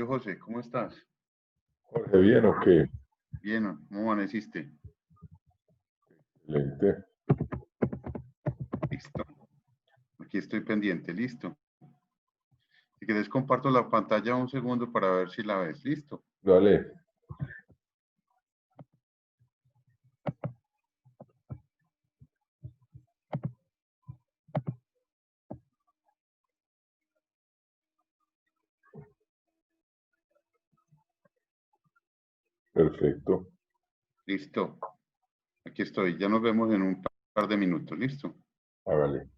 Tío José, ¿cómo estás? Jorge, ¿bien o qué? Bien, ¿cómo amaneciste? Excelente. Listo. Aquí estoy pendiente, listo. Si quieres comparto la pantalla un segundo para ver si la ves, listo. Dale. Perfecto. Listo. Aquí estoy. Ya nos vemos en un par de minutos, listo. Hágale.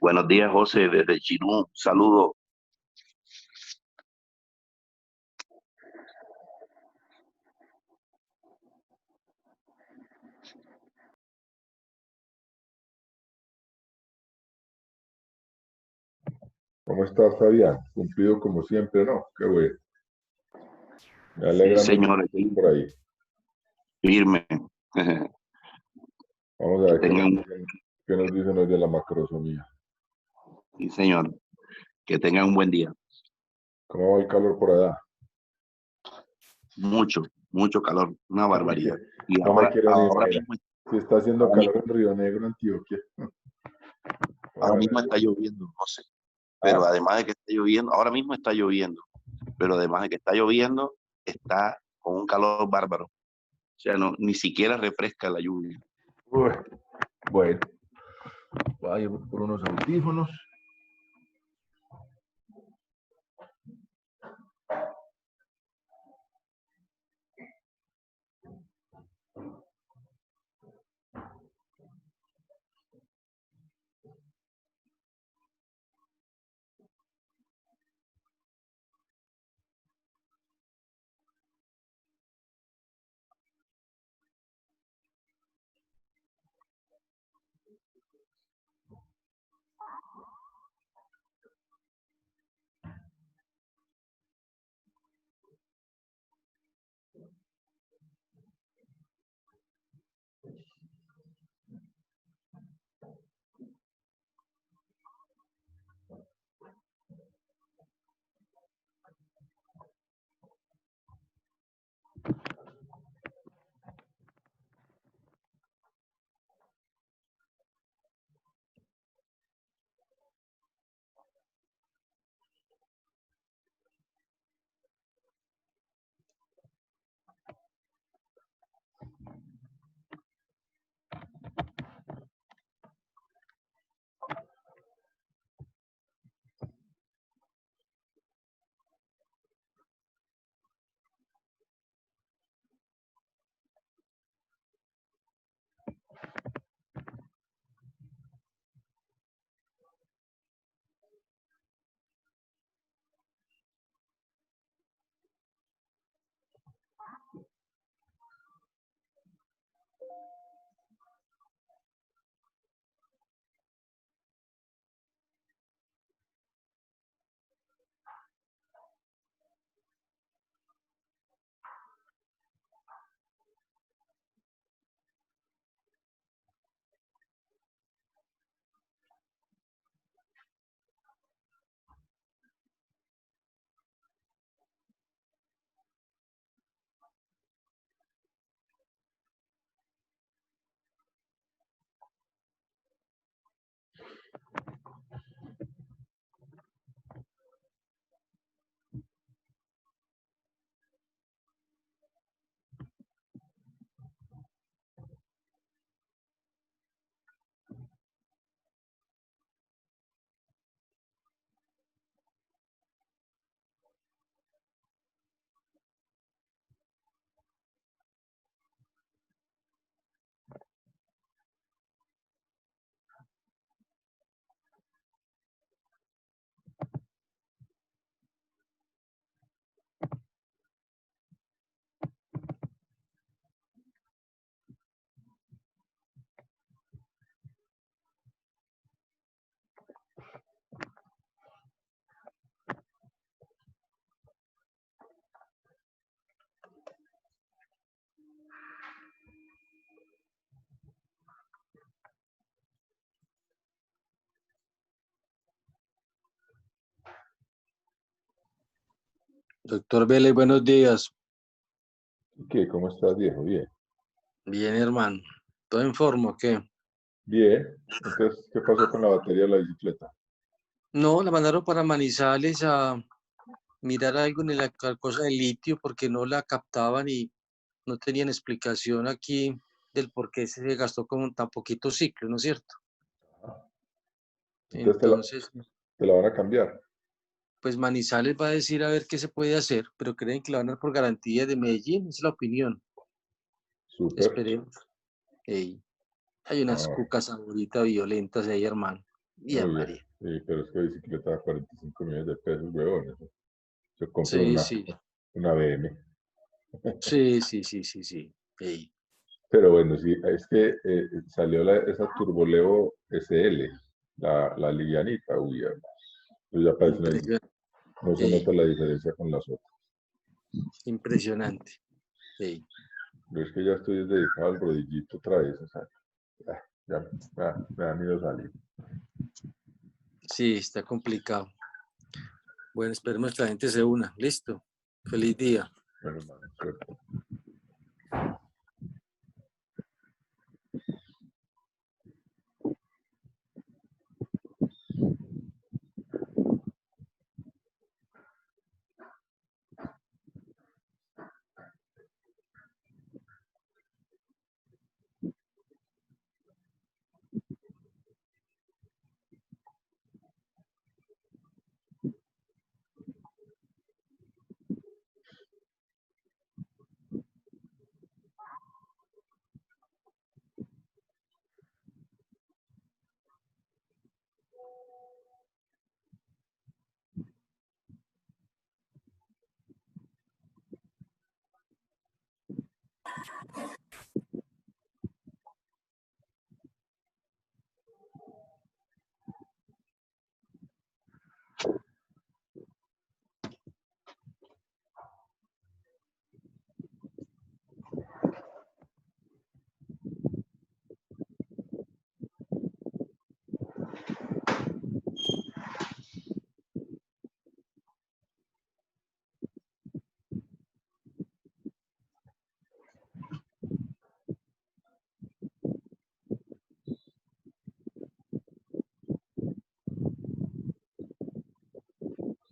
Buenos días, José, desde Chirú. Saludos. ¿Cómo estás, Fabián? Cumplido como siempre, ¿no? Qué bueno. Me Sí, alegra mucho señores, por ahí. firme. Vamos a Que ver tengan, qué nos dicen hoy de la macrosomía. sí, señor, que tengan un buen día. ¿Cómo va el calor por allá? Mucho, mucho calor, una No me, barbaridad. quiero, Y no me ahora, quiero ni imaginar. Si está haciendo ahora calor mismo, en Río Negro, Antioquia. ahora Bueno, mismo está lloviendo, no sé. Pero ah, además de que está lloviendo, ahora mismo está lloviendo, pero además de que está lloviendo, está con un calor bárbaro. O sea, no, ni siquiera refresca la lluvia. uy, bueno, voy a ir por unos audífonos. Doctor Vélez, buenos días. ¿Qué? ¿Cómo estás, viejo? Bien. Bien, hermano. ¿Todo en forma o qué? Bien. Entonces, ¿qué pasó con la batería de la bicicleta? No, la mandaron para Manizales a mirar algo en la cosa del litio porque no la captaban y no tenían explicación aquí del por qué se gastó con tan poquito ciclo, ¿no es cierto? Entonces Entonces, te la van a cambiar. pues Manizales va a decir a ver qué se puede hacer, pero creen que la van a dar por garantía de Medellín, esa es la opinión. Súper. Esperemos. Ey, hay unas Ah, cucas ahorita violentas ahí, hermano. Bien, muy bien. María. Sí, pero es que bicicleta a 45 millones de pesos, huevón. Eso. Se compra Sí, sí. una BM. Sí, sí, sí, sí, sí. Ey. Pero bueno, sí, es que salió esa Turboleo SL, la livianita, uy, hermano. Pero ya parecen ahí. Impresionante. No se nota la diferencia con las otras. Impresionante. Sí. Pero es que ya estoy dedicado al rodillito otra vez. O sea, ya me da miedo salir. Sí, está complicado. Bueno, esperemos que la gente se una. Listo. Feliz día. Bueno, hermano, suerte.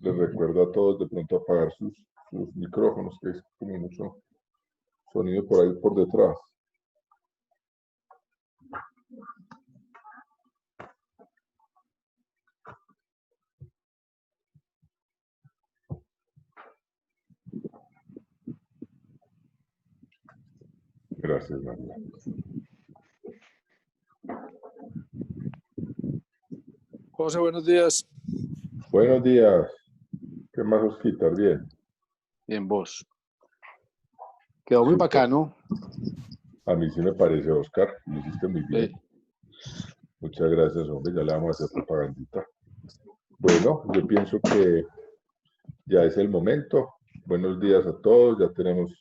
Les recuerdo a todos de pronto apagar sus micrófonos, que es como mucho sonido por ahí por detrás. Gracias, María. José, buenos días. Buenos días. ¿Qué más, Osquitar? Bien. Bien, vos. Quedó muy Súper. bacano. A mí sí me parece, Oscar. Lo hiciste muy bien. Muchas gracias, hombre. Ya le vamos a hacer propagandita. Bueno, yo pienso que ya es el momento. Buenos días a todos. Ya tenemos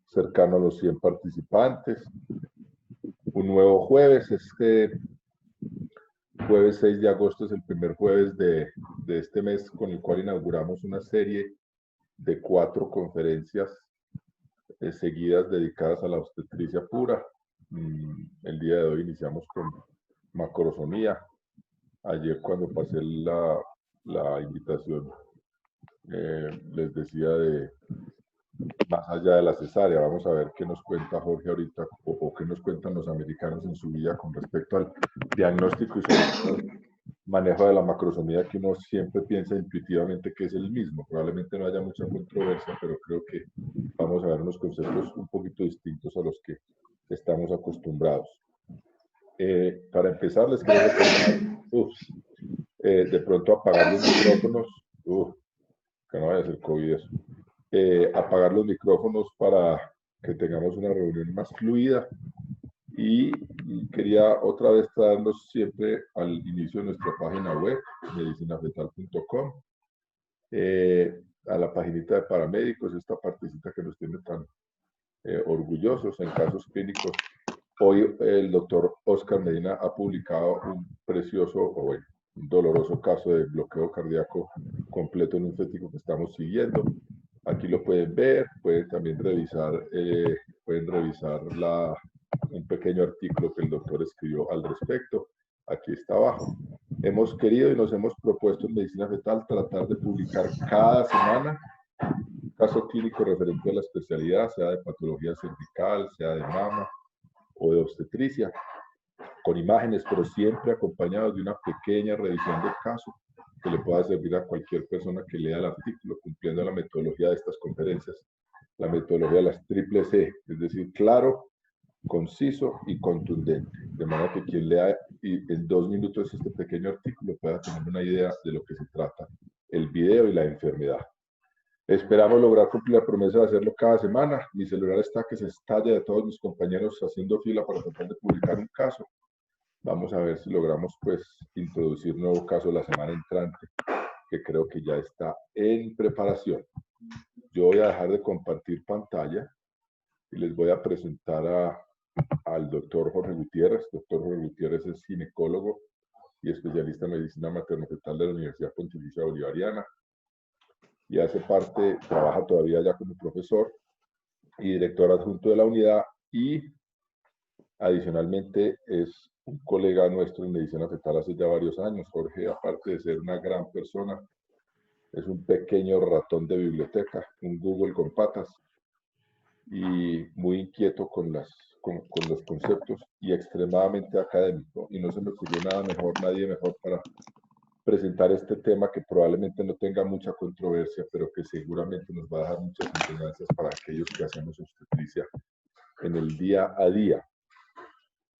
cercano a los 100 participantes. Un nuevo jueves. Jueves 6 de agosto es el primer jueves de este mes, con el cual inauguramos una serie de 4 conferencias seguidas dedicadas a la obstetricia pura. El día de hoy iniciamos con macrosomía. Ayer, cuando pasé la invitación, les decía de más allá de la cesárea. Vamos a ver qué nos cuenta Jorge ahorita, o qué nos cuentan los americanos en su vida con respecto al diagnóstico y sobre todo el manejo de la macrosomía, que uno siempre piensa intuitivamente que es el mismo. Probablemente no haya mucha controversia, pero creo que vamos a ver unos conceptos un poquito distintos a los que estamos acostumbrados. Para empezar, les quiero recordar, de pronto apagar los micrófonos, que no vaya a ser COVID eso. Apagar los micrófonos para que tengamos una reunión más fluida. Y quería otra vez traerlos siempre al inicio de nuestra página web, medicinafetal.com, a la paginita de paramédicos, esta partecita que nos tiene tan orgullosos en casos clínicos. Hoy el doctor Oscar Medina ha publicado un precioso, un doloroso caso de bloqueo cardíaco completo linfático que estamos siguiendo. Aquí lo pueden ver, pueden también revisar, un pequeño artículo que el doctor escribió al respecto. Aquí está abajo. Hemos querido y nos hemos propuesto en Medicina Fetal tratar de publicar cada semana un caso clínico referente a la especialidad, sea de patología cervical, sea de mama o de obstetricia, con imágenes, pero siempre acompañados de una pequeña revisión del caso que le pueda servir a cualquier persona que lea el artículo, cumpliendo la metodología de estas conferencias, la metodología de las triple C, es decir, claro, conciso y contundente, de manera que quien lea y en 2 minutos este pequeño artículo pueda tener una idea de lo que se trata el video y la enfermedad. Esperamos lograr cumplir la promesa de hacerlo cada semana. Mi celular está que se estalla de todos mis compañeros haciendo fila para tratar de publicar un caso. Vamos a ver si logramos, pues, introducir un nuevo caso la semana entrante. que creo que ya está en preparación. Yo voy a dejar de compartir pantalla y les voy a presentar al doctor Jorge Gutiérrez. Doctor Jorge Gutiérrez es ginecólogo y especialista en medicina materno-fetal de la Universidad Pontificia Bolivariana y trabaja todavía ya como profesor y director adjunto de la unidad, y adicionalmente es un colega nuestro en medicina fetal hace ya varios años. Jorge, aparte de ser una gran persona, es un pequeño ratón de biblioteca, un Google con patas, y muy inquieto con los conceptos y extremadamente académico. Y no se me ocurrió nadie mejor para presentar este tema que probablemente no tenga mucha controversia, pero que seguramente nos va a dejar muchas enseñanzas para aquellos que hacemos obstetricia en el día a día.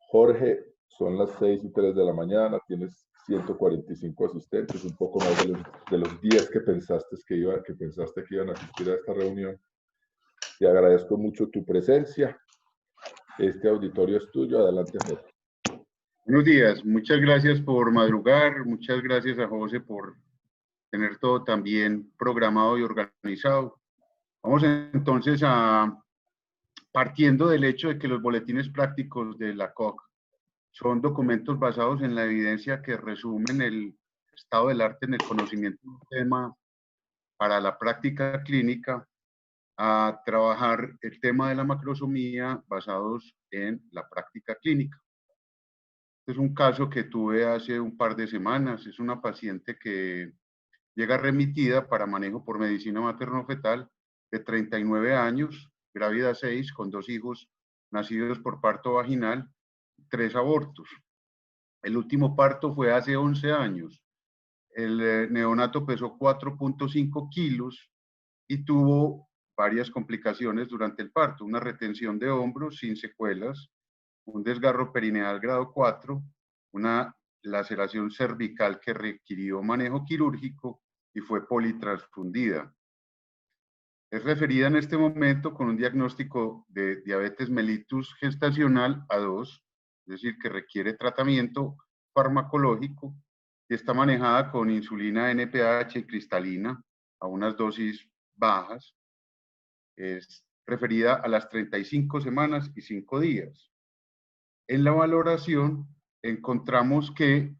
Jorge, son las 6:03 de la mañana, tienes 145 asistentes, un poco más de los 10 que pensaste que iban a asistir a esta reunión. Te agradezco mucho tu presencia. Este auditorio es tuyo. Adelante, Jorge. Buenos días, muchas gracias por madrugar, muchas gracias a José por tener todo tan bien programado y organizado. Vamos entonces partiendo del hecho de que los boletines prácticos de la COC son documentos basados en la evidencia que resumen el estado del arte en el conocimiento de un tema para la práctica clínica, a trabajar el tema de la macrosomía basados en la práctica clínica. Este es un caso que tuve hace un par de semanas. Es una paciente que llega remitida para manejo por medicina materno-fetal de 39 años, grávida 6, con 2 hijos nacidos por parto vaginal, 3 abortos. El último parto fue hace 11 años. El neonato pesó 4.5 kilos y tuvo varias complicaciones durante el parto: una retención de hombros sin secuelas, un desgarro perineal grado 4, una laceración cervical que requirió manejo quirúrgico y fue politransfundida. Es referida en este momento con un diagnóstico de diabetes mellitus gestacional A2, es decir, que requiere tratamiento farmacológico, y está manejada con insulina NPH cristalina a unas dosis bajas. Es referida a las 35 semanas y 5 días. En la valoración encontramos que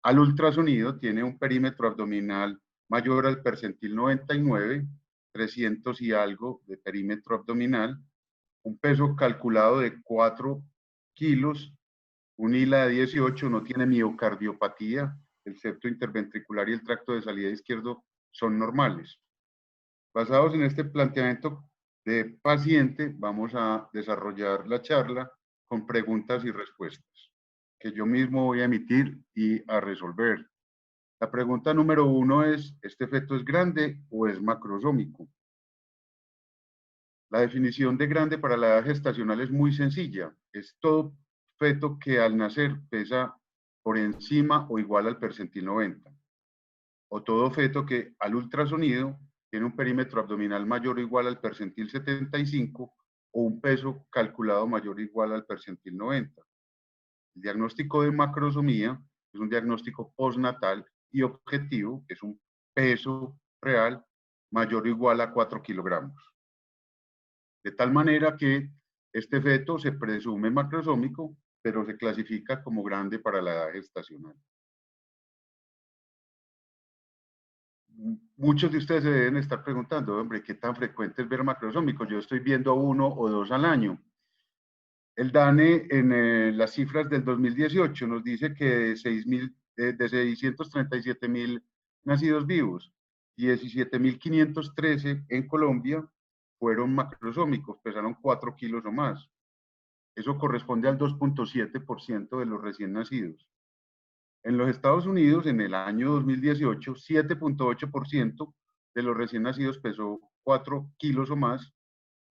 al ultrasonido tiene un perímetro abdominal mayor al percentil 99, 300 y algo de perímetro abdominal, un peso calculado de 4 kilos, un ILA de 18, no tiene miocardiopatía, el septo interventricular y el tracto de salida izquierdo son normales. Basados en este planteamiento de paciente, vamos a desarrollar la charla con preguntas y respuestas que yo mismo voy a emitir y a resolver. La pregunta número 1 es: ¿este feto es grande o es macrosómico? La definición de grande para la edad gestacional es muy sencilla. Es todo feto que al nacer pesa por encima o igual al percentil 90. O todo feto que al ultrasonido tiene un perímetro abdominal mayor o igual al percentil 75 o un peso calculado mayor o igual al percentil 90. El diagnóstico de macrosomía es un diagnóstico postnatal y objetivo, es un peso real mayor o igual a 4 kilogramos. De tal manera que este feto se presume macrosómico, pero se clasifica como grande para la edad gestacional. Muchos de ustedes se deben estar preguntando: hombre, ¿qué tan frecuente es ver macrosómicos? Yo estoy viendo a 1 o 2 al año. El DANE en las cifras del 2018 nos dice que de 637.000 nacidos vivos, 17.513 en Colombia fueron macrosómicos, pesaron 4 kilos o más. Eso corresponde al 2.7% de los recién nacidos. En los Estados Unidos, en el año 2018, 7.8% de los recién nacidos pesó 4 kilos o más,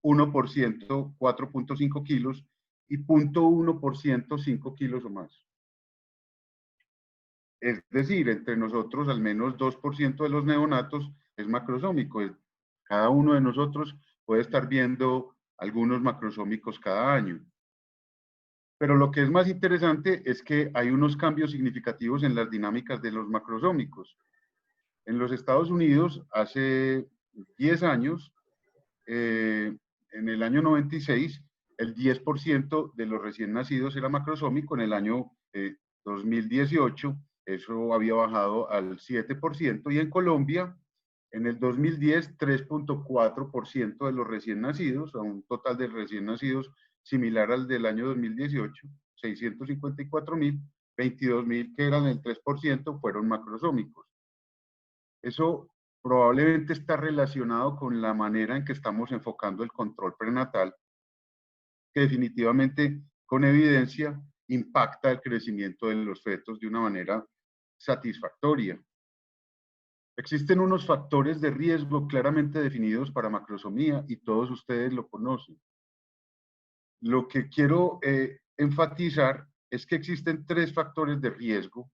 1% 4.5 kilos y 0.1% 5 kilos o más. Es decir, entre nosotros al menos 2% de los neonatos es macrosómico. Cada uno de nosotros puede estar viendo algunos macrosómicos cada año. Pero lo que es más interesante es que hay unos cambios significativos en las dinámicas de los macrosómicos. En los Estados Unidos, hace 10 años, en el año 96, el 10% de los recién nacidos era macrosómico. En el año 2018, eso había bajado al 7%, y en Colombia, en el 2010, 3.4% de los recién nacidos, a un total de recién nacidos similar al del año 2018, 654.000, 22.000 que eran el 3%, fueron macrosómicos. Eso probablemente está relacionado con la manera en que estamos enfocando el control prenatal, que definitivamente, con evidencia, impacta el crecimiento de los fetos de una manera satisfactoria. Existen unos factores de riesgo claramente definidos para macrosomía y todos ustedes lo conocen. Lo que quiero enfatizar es que existen 3 factores de riesgo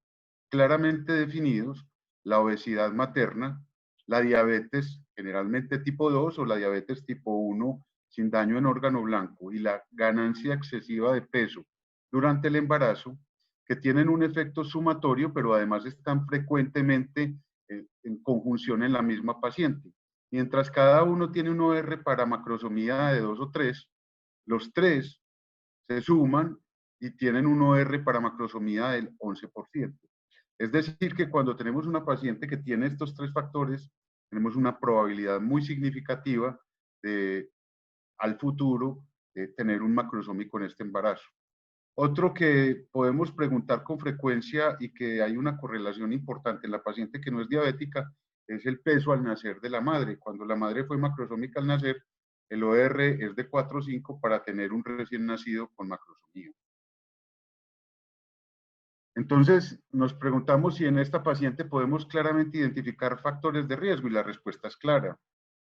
claramente definidos: la obesidad materna, la diabetes generalmente tipo 2 o la diabetes tipo 1 sin daño en órgano blanco, y la ganancia excesiva de peso durante el embarazo, que tienen un efecto sumatorio, pero además están frecuentemente en conjunción en la misma paciente. Mientras cada uno tiene un OR para macrosomía de 2 o 3, los 3 se suman y tienen un OR para macrosomía del 11%. Es decir, que cuando tenemos una paciente que tiene estos 3 factores, tenemos una probabilidad muy significativa de, al futuro, de tener un macrosómico en este embarazo. Otro que podemos preguntar con frecuencia y que hay una correlación importante en la paciente que no es diabética es el peso al nacer de la madre. Cuando la madre fue macrosómica al nacer, el OR es de 4 o 5 para tener un recién nacido con macrosomía. Entonces, nos preguntamos si en esta paciente podemos claramente identificar factores de riesgo, y la respuesta es clara.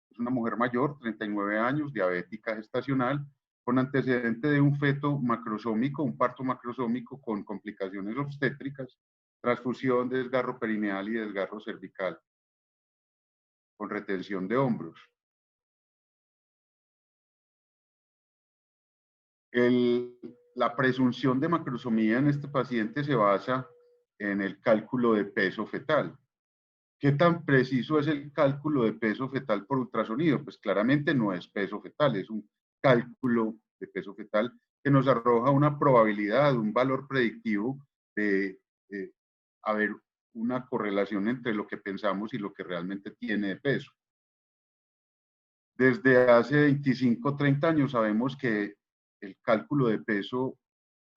Es una mujer mayor, 39 años, diabética gestacional, con antecedente de un feto macrosómico, un parto macrosómico con complicaciones obstétricas, transfusión, desgarro perineal y desgarro cervical, con retención de hombros. La presunción de macrosomía en este paciente se basa en el cálculo de peso fetal. ¿Qué tan preciso es el cálculo de peso fetal por ultrasonido? Pues claramente no es peso fetal, es un cálculo de peso fetal que nos arroja una probabilidad, un valor predictivo de haber una correlación entre lo que pensamos y lo que realmente tiene de peso. Desde hace 25 o 30 años sabemos que el cálculo de peso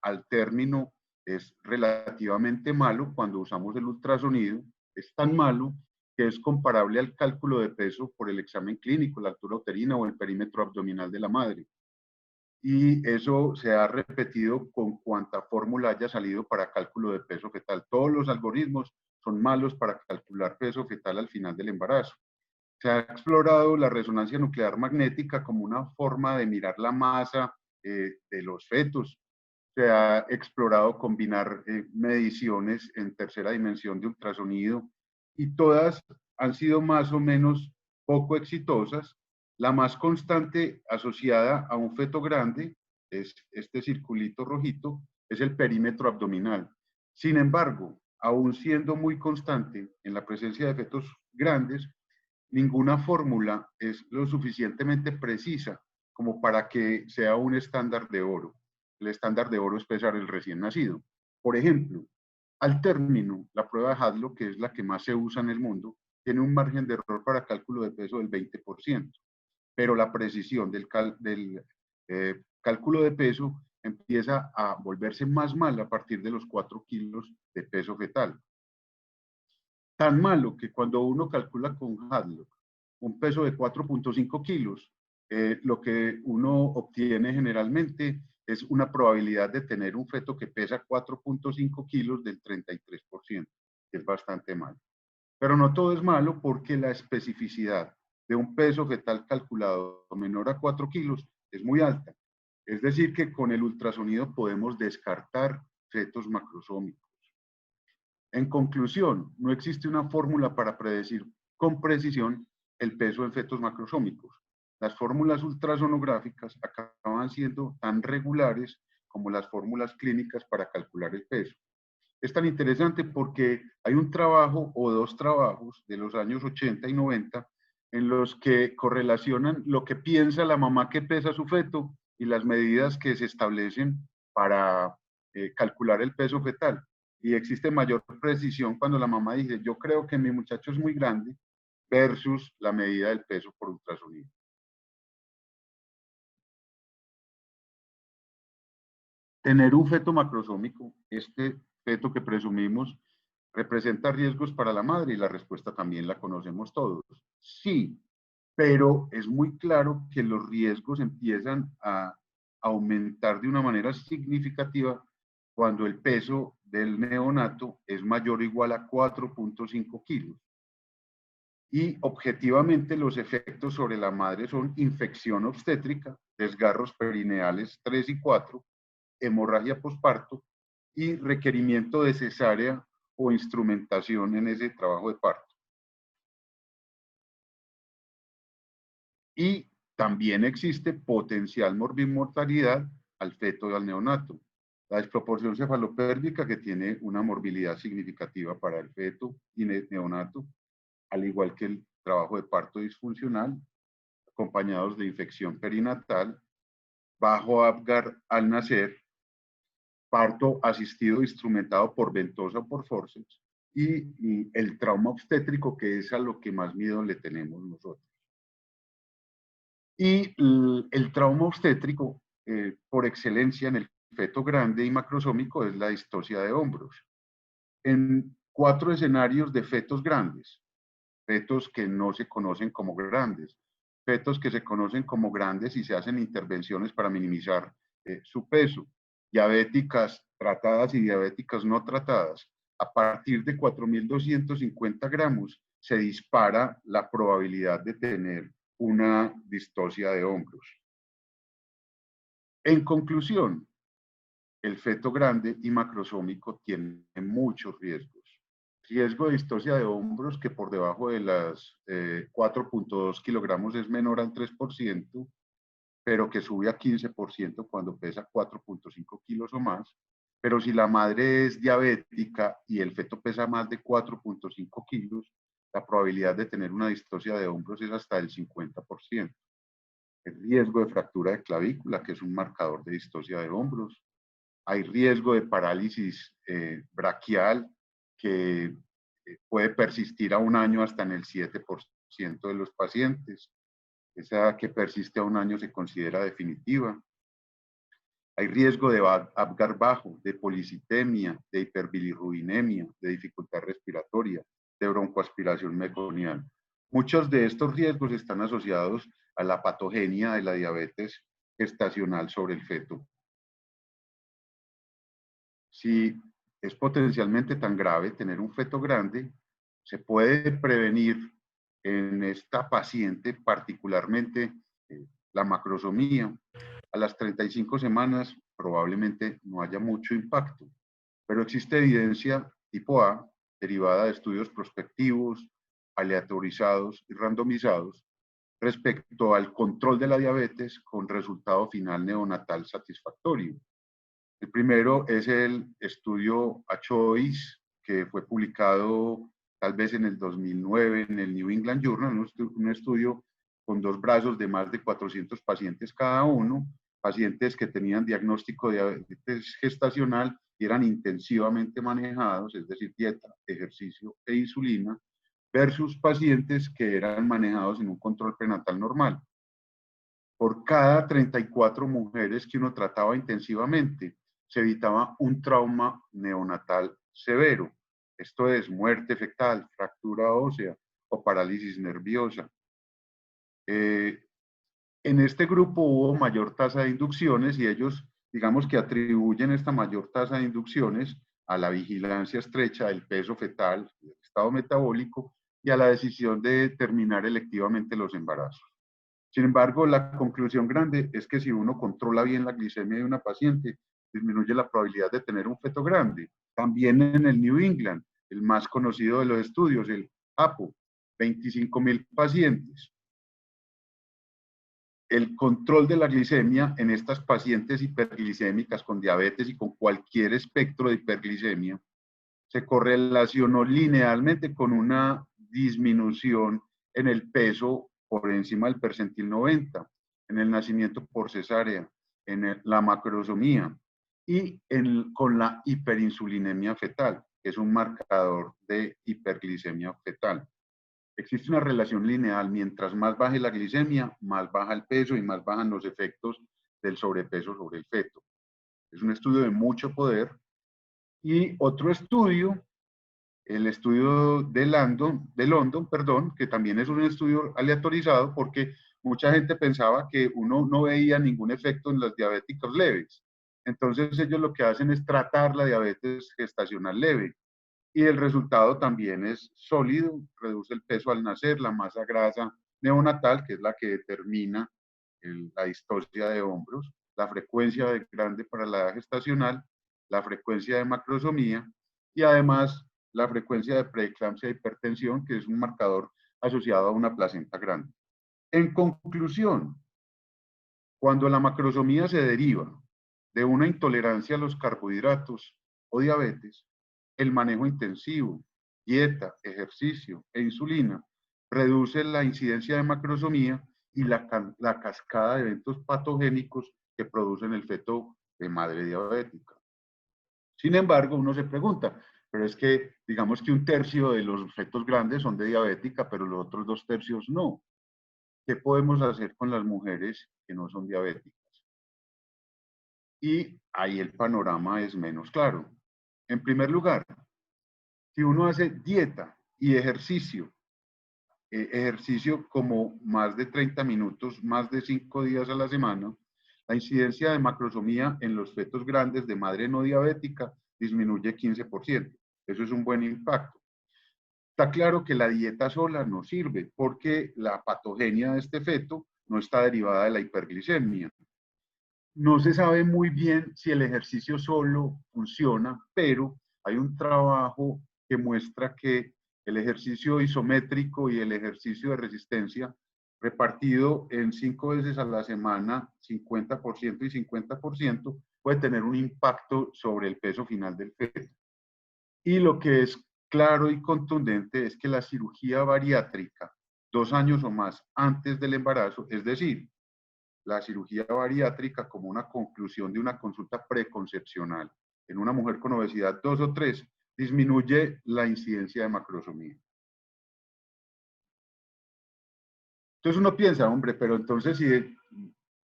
al término es relativamente malo cuando usamos el ultrasonido. Es tan malo que es comparable al cálculo de peso por el examen clínico, la altura uterina o el perímetro abdominal de la madre. Y eso se ha repetido con cuanta fórmula haya salido para cálculo de peso fetal. Todos los algoritmos son malos para calcular peso fetal al final del embarazo. Se ha explorado la resonancia nuclear magnética como una forma de mirar la masa de los fetos. Se ha explorado combinar mediciones en tercera dimensión de ultrasonido, y todas han sido más o menos poco exitosas. La más constante asociada a un feto grande, es este circulito rojito, es el perímetro abdominal. Sin embargo, aún siendo muy constante en la presencia de fetos grandes, ninguna fórmula es lo suficientemente precisa como para que sea un estándar de oro. El estándar de oro es pesar el recién nacido. Por ejemplo, al término, la prueba de Hadlock, que es la que más se usa en el mundo, tiene un margen de error para cálculo de peso del 20%, pero la precisión del cálculo de peso empieza a volverse más mala a partir de los 4 kilos de peso fetal. Tan malo que cuando uno calcula con Hadlock un peso de 4.5 kilos, lo que uno obtiene generalmente es una probabilidad de tener un feto que pesa 4.5 kilos del 33%, que es bastante malo. Pero no todo es malo, porque la especificidad de un peso fetal calculado menor a 4 kilos es muy alta. Es decir, que con el ultrasonido podemos descartar fetos macrosómicos. En conclusión, no existe una fórmula para predecir con precisión el peso en fetos macrosómicos. Las fórmulas ultrasonográficas acaban siendo tan regulares como las fórmulas clínicas para calcular el peso. es tan interesante porque hay un trabajo o dos trabajos de los años 80 y 90 en los que correlacionan lo que piensa la mamá que pesa su feto y las medidas que se establecen para calcular el peso fetal. Y existe mayor precisión cuando la mamá dice, yo creo que mi muchacho es muy grande, versus la medida del peso por ultrasonido. Tener un feto macrosómico, este feto que presumimos, ¿representa riesgos para la madre? Y la respuesta también la conocemos todos. Sí, pero es muy claro que los riesgos empiezan a aumentar de una manera significativa cuando el peso del neonato es mayor o igual a 4.5 kilos. Y objetivamente los efectos sobre la madre son infección obstétrica, desgarros perineales 3 y 4, hemorragia posparto y requerimiento de cesárea o instrumentación en ese trabajo de parto. Y también existe potencial morbimortalidad al feto y al neonato. La desproporción cefalopélvica, que tiene una morbilidad significativa para el feto y neonato, al igual que el trabajo de parto disfuncional, acompañados de infección perinatal, bajo Apgar al nacer, parto asistido instrumentado por ventosa o por forceps, y el trauma obstétrico, que es a lo que más miedo le tenemos nosotros. Y el trauma obstétrico, por excelencia en el feto grande y macrosómico, es la distosia de hombros. En 4 escenarios de fetos grandes, fetos que no se conocen como grandes, fetos que se conocen como grandes y se hacen intervenciones para minimizar su peso, diabéticas tratadas y diabéticas no tratadas. A partir de 4.250 gramos se dispara la probabilidad de tener una distosia de hombros. En conclusión, el feto grande y macrosómico tiene muchos riesgos. Riesgo de distosia de hombros que por debajo de las 4.2 kilogramos es menor al 3%, pero que sube a 15% cuando pesa 4.5 kilos o más. Pero si la madre es diabética y el feto pesa más de 4.5 kilos, la probabilidad de tener una distosia de hombros es hasta el 50%. El riesgo de fractura de clavícula, que es un marcador de distosia de hombros. Hay riesgo de parálisis braquial, que puede persistir a un año hasta en el 7% de los pacientes. Esa que persiste a un año se considera definitiva. Hay riesgo de Apgar bajo, de policitemia, de hiperbilirrubinemia, de dificultad respiratoria, de broncoaspiración meconial. Muchos de estos riesgos están asociados a la patogenia de la diabetes gestacional sobre el feto. Si es potencialmente tan grave tener un feto grande, se puede prevenir en esta paciente, particularmente la macrosomía. A las 35 semanas probablemente no haya mucho impacto, pero existe evidencia tipo A, derivada de estudios prospectivos, aleatorizados y randomizados, respecto al control de la diabetes con resultado final neonatal satisfactorio. El primero es el estudio ACHOIS, que fue publicado tal vez en el 2009 en el New England Journal, un estudio con 2 brazos de más de 400 pacientes cada uno, pacientes que tenían diagnóstico de diabetes gestacional y eran intensivamente manejados, es decir, dieta, ejercicio e insulina, versus pacientes que eran manejados en un control prenatal normal. Por cada 34 mujeres que uno trataba intensivamente, se evitaba un trauma neonatal severo. Esto es muerte fetal, fractura ósea o parálisis nerviosa. En este grupo hubo mayor tasa de inducciones y ellos, digamos que atribuyen esta mayor tasa de inducciones a la vigilancia estrecha del peso fetal, del estado metabólico y a la decisión de terminar electivamente los embarazos. Sin embargo, la conclusión grande es que si uno controla bien la glicemia de una paciente, disminuye la probabilidad de tener un feto grande. También en el New England, el más conocido de los estudios, el APO, 25.000 pacientes. El control de la glicemia en estas pacientes hiperglicémicas con diabetes y con cualquier espectro de hiperglicemia se correlacionó linealmente con una disminución en el peso por encima del percentil 90, en el nacimiento por cesárea, en la macrosomía y con la hiperinsulinemia fetal, que es un marcador de hiperglicemia fetal. Existe una relación lineal, mientras más baje la glicemia, más baja el peso y más bajan los efectos del sobrepeso sobre el feto. Es un estudio de mucho poder. Y otro estudio, el estudio de London, que también es un estudio aleatorizado porque mucha gente pensaba que uno no veía ningún efecto en las diabéticos leves. Entonces ellos lo que hacen es tratar la diabetes gestacional leve. Y el resultado también es sólido, reduce el peso al nacer, la masa grasa neonatal, que es la que determina la distocia de hombros, la frecuencia de grande para la edad gestacional, la frecuencia de macrosomía y además la frecuencia de preeclampsia e hipertensión, que es un marcador asociado a una placenta grande. En conclusión, cuando la macrosomía se deriva de una intolerancia a los carbohidratos o diabetes, el manejo intensivo, dieta, ejercicio e insulina reduce la incidencia de macrosomía y la cascada de eventos patogénicos que producen el feto de madre diabética. Sin embargo, uno se pregunta, pero es que digamos que 1/3 de los fetos grandes son de diabética, pero los otros 2/3 no. ¿Qué podemos hacer con las mujeres que no son diabéticas? Y ahí el panorama es menos claro. En primer lugar, si uno hace dieta y ejercicio como más de 30 minutos, más de 5 días a la semana, la incidencia de macrosomía en los fetos grandes de madre no diabética disminuye 15%. Eso es un buen impacto. Está claro que la dieta sola no sirve porque la patogenia de este feto no está derivada de la hiperglicemia. No se sabe muy bien si el ejercicio solo funciona, pero hay un trabajo que muestra que el ejercicio isométrico y el ejercicio de resistencia repartido en 5 veces a la semana, 50% y 50%, puede tener un impacto sobre el peso final del feto. Y lo que es claro y contundente es que la cirugía bariátrica, 2 años o más antes del embarazo, es decir, la cirugía bariátrica como una conclusión de una consulta preconcepcional en una mujer con obesidad 2 o 3, disminuye la incidencia de macrosomía. Entonces uno piensa, hombre, pero entonces si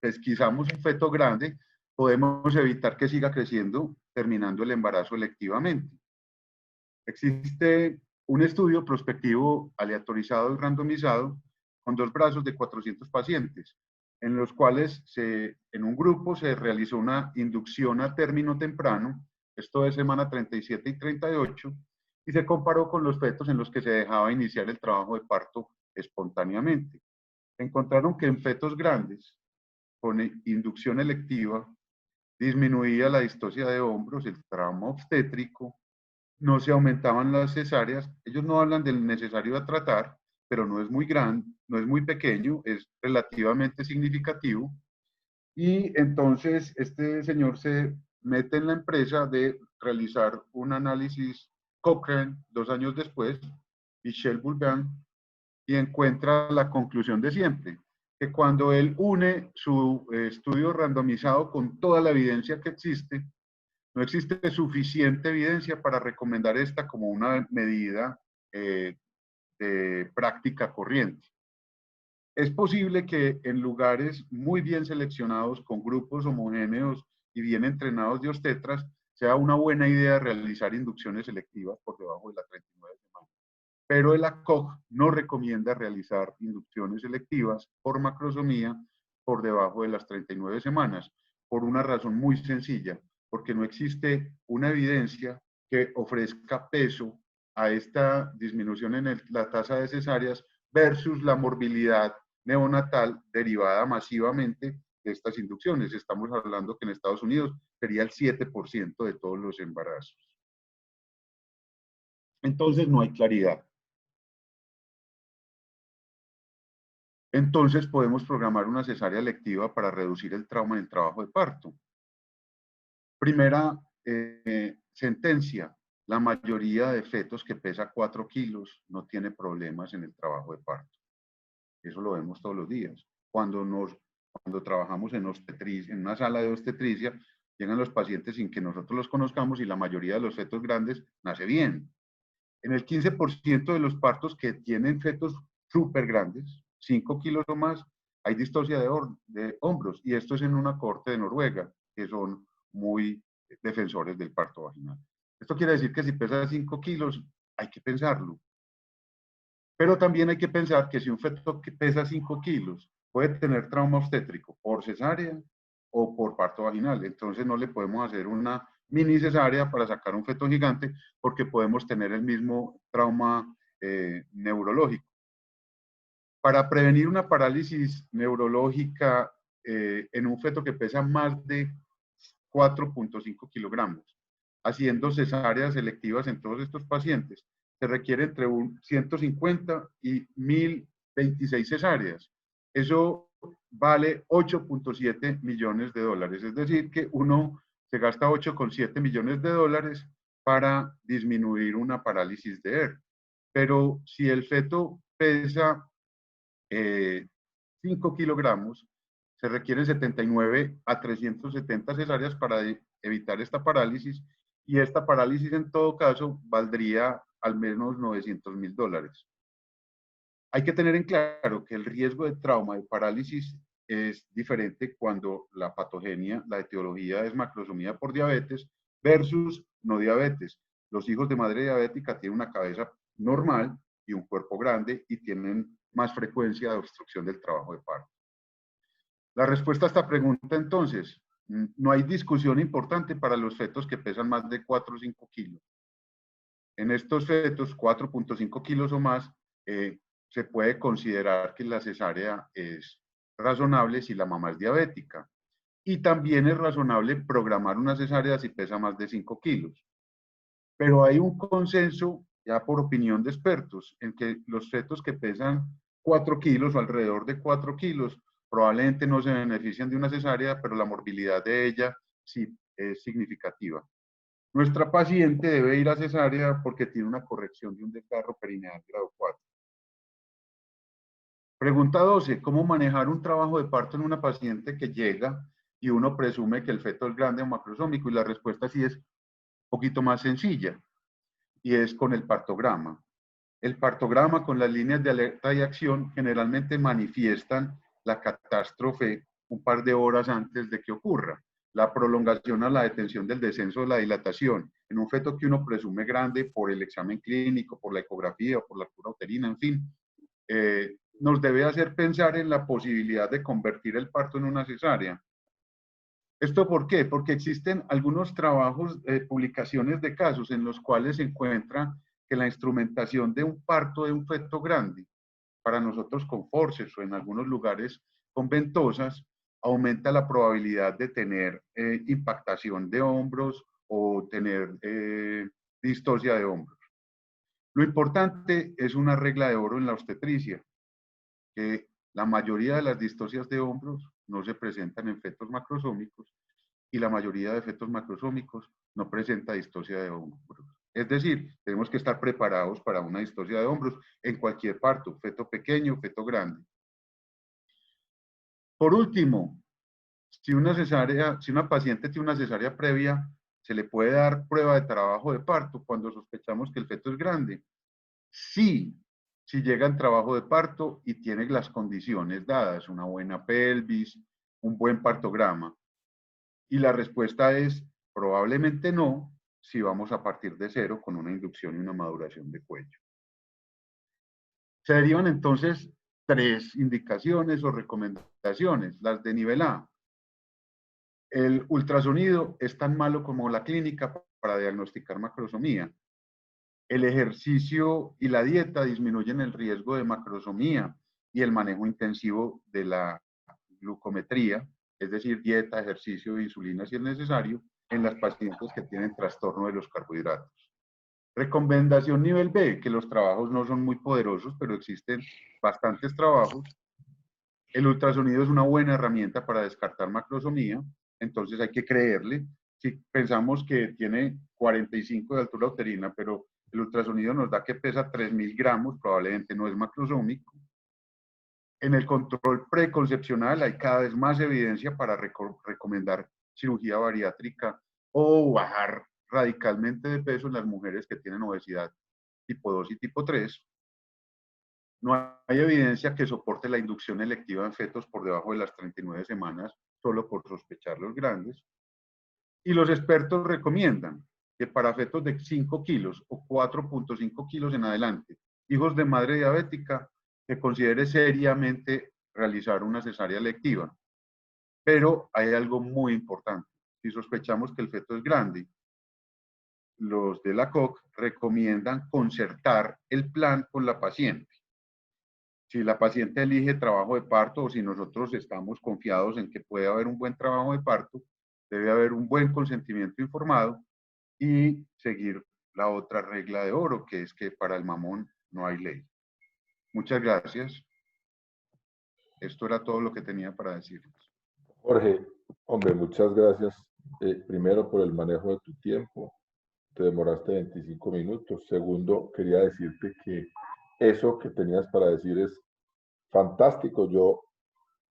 pesquisamos un feto grande, podemos evitar que siga creciendo terminando el embarazo electivamente. Existe un estudio prospectivo aleatorizado y randomizado con 2 brazos de 400 pacientes, en los cuales en un grupo se realizó una inducción a término temprano, esto es semana 37 y 38, y se comparó con los fetos en los que se dejaba iniciar el trabajo de parto espontáneamente. Encontraron que en fetos grandes, con inducción electiva, disminuía la distocia de hombros, el trauma obstétrico, no se aumentaban las cesáreas. Ellos no hablan del necesario a tratar, pero no es muy grande, no es muy pequeño, es relativamente significativo. Y entonces este señor se mete en la empresa de realizar un análisis Cochrane 2 años después, Michel Boulban, y encuentra la conclusión de siempre, que cuando él une su estudio randomizado con toda la evidencia que existe, no existe suficiente evidencia para recomendar esta como una medida de práctica corriente. Es posible que en lugares muy bien seleccionados, con grupos homogéneos y bien entrenados de obstetras, sea una buena idea realizar inducciones selectivas por debajo de las 39 semanas. Pero el ACOG no recomienda realizar inducciones selectivas por macrosomía por debajo de las 39 semanas, por una razón muy sencilla, porque no existe una evidencia que ofrezca peso a esta disminución en la tasa de cesáreas versus la morbilidad neonatal derivada masivamente de estas inducciones. Estamos hablando que en Estados Unidos sería el 7% de todos los embarazos. Entonces no hay claridad. Entonces podemos programar una cesárea electiva para reducir el trauma en el trabajo de parto. Primera sentencia, la mayoría de fetos que pesa 4 kilos no tiene problemas en el trabajo de parto. Eso lo vemos todos los días. Cuando trabajamos en obstetricia, en una sala de obstetricia, llegan los pacientes sin que nosotros los conozcamos y la mayoría de los fetos grandes nace bien. En el 15% de los partos que tienen fetos súper grandes, 5 kilos o más, hay distocia de hombros, y esto es en una corte de Noruega, que son muy defensores del parto vaginal. Esto quiere decir que si pesa 5 kilos, hay que pensarlo. Pero también hay que pensar que si un feto que pesa 5 kilos puede tener trauma obstétrico por cesárea o por parto vaginal, entonces no le podemos hacer una mini cesárea para sacar un feto gigante porque podemos tener el mismo trauma neurológico. Para prevenir una parálisis neurológica en un feto que pesa más de 4.5 kilogramos, haciendo cesáreas selectivas en todos estos pacientes, se requiere entre 150 y 1026 cesáreas. Eso vale 8.7 millones de dólares, es decir, que uno se gasta 8.7 millones de dólares para disminuir una parálisis de ERT. Pero si el feto pesa 5 kilogramos, se requieren 79 a 370 cesáreas para evitar esta parálisis, y esta parálisis en todo caso valdría al menos $900.000. Hay que tener en claro que el riesgo de trauma de parálisis es diferente cuando la patogenia, la etiología es macrosomía por diabetes versus no diabetes. Los hijos de madre diabética tienen una cabeza normal y un cuerpo grande y tienen más frecuencia de obstrucción del trabajo de parto. La respuesta a esta pregunta, entonces, no hay discusión importante para los fetos que pesan más de 4 o 5 kilos. En estos fetos, 4.5 kilos o más, se puede considerar que la cesárea es razonable si la mamá es diabética. Y también es razonable programar una cesárea si pesa más de 5 kilos. Pero hay un consenso, ya por opinión de expertos, en que los fetos que pesan 4 kilos o alrededor de 4 kilos probablemente no se benefician de una cesárea, pero la morbilidad de ella sí es significativa. Nuestra paciente debe ir a cesárea porque tiene una corrección de un desgarro perineal grado 4. Pregunta 12. ¿Cómo manejar un trabajo de parto en una paciente que llega y uno presume que el feto es grande o macrosómico? Y la respuesta sí es un poquito más sencilla, y es con el partograma. El partograma con las líneas de alerta y acción generalmente manifiestan la catástrofe un par de horas antes de que ocurra. La prolongación a la detención del descenso de la dilatación en un feto que uno presume grande por el examen clínico, por la ecografía o por la altura uterina, en fin, nos debe hacer pensar en la posibilidad de convertir el parto en una cesárea. ¿Esto por qué? Porque existen algunos trabajos, publicaciones de casos en los cuales se encuentra que la instrumentación de un parto de un feto grande, para nosotros con forceps o en algunos lugares con ventosas, aumenta la probabilidad de tener impactación de hombros o tener distocia de hombros. Lo importante es una regla de oro en la obstetricia, que la mayoría de las distocias de hombros no se presentan en fetos macrosómicos y la mayoría de fetos macrosómicos no presenta distocia de hombros. Es decir, tenemos que estar preparados para una distocia de hombros en cualquier parto, feto pequeño, feto grande. Por último, si una paciente tiene una cesárea previa, ¿se le puede dar prueba de trabajo de parto cuando sospechamos que el feto es grande? Sí, si llega en trabajo de parto y tiene las condiciones dadas, una buena pelvis, un buen partograma. Y la respuesta es probablemente no, si vamos a partir de cero con una inducción y una maduración de cuello. Se derivan entonces 3 indicaciones o recomendaciones, las de nivel A. El ultrasonido es tan malo como la clínica para diagnosticar macrosomía. El ejercicio y la dieta disminuyen el riesgo de macrosomía y el manejo intensivo de la glucometría, es decir, dieta, ejercicio e insulina si es necesario, en las pacientes que tienen trastorno de los carbohidratos. Recomendación nivel B, que los trabajos no son muy poderosos, pero existen bastantes trabajos. El ultrasonido es una buena herramienta para descartar macrosomía, entonces hay que creerle. si pensamos que tiene 45 de altura uterina, pero el ultrasonido nos da que pesa 3.000 gramos, probablemente no es macrosómico. En el control preconcepcional hay cada vez más evidencia para recomendar cirugía bariátrica o bajar radicalmente de peso en las mujeres que tienen obesidad tipo 2 y tipo 3. No hay evidencia que soporte la inducción electiva en fetos por debajo de las 39 semanas, solo por sospechar los grandes. Y los expertos recomiendan que para fetos de 5 kilos o 4.5 kilos en adelante, hijos de madre diabética, se considere seriamente realizar una cesárea electiva. Pero hay algo muy importante. Si sospechamos que el feto es grande, los de la COC recomiendan concertar el plan con la paciente. Si la paciente elige trabajo de parto o si nosotros estamos confiados en que puede haber un buen trabajo de parto, debe haber un buen consentimiento informado y seguir la otra regla de oro, que es que para el mamón no hay ley. Muchas gracias. Esto era todo lo que tenía para decirles. Jorge, hombre, muchas gracias. Primero por el manejo de tu tiempo. Te demoraste 25 minutos. Segundo, quería decirte que eso que tenías para decir es fantástico. Yo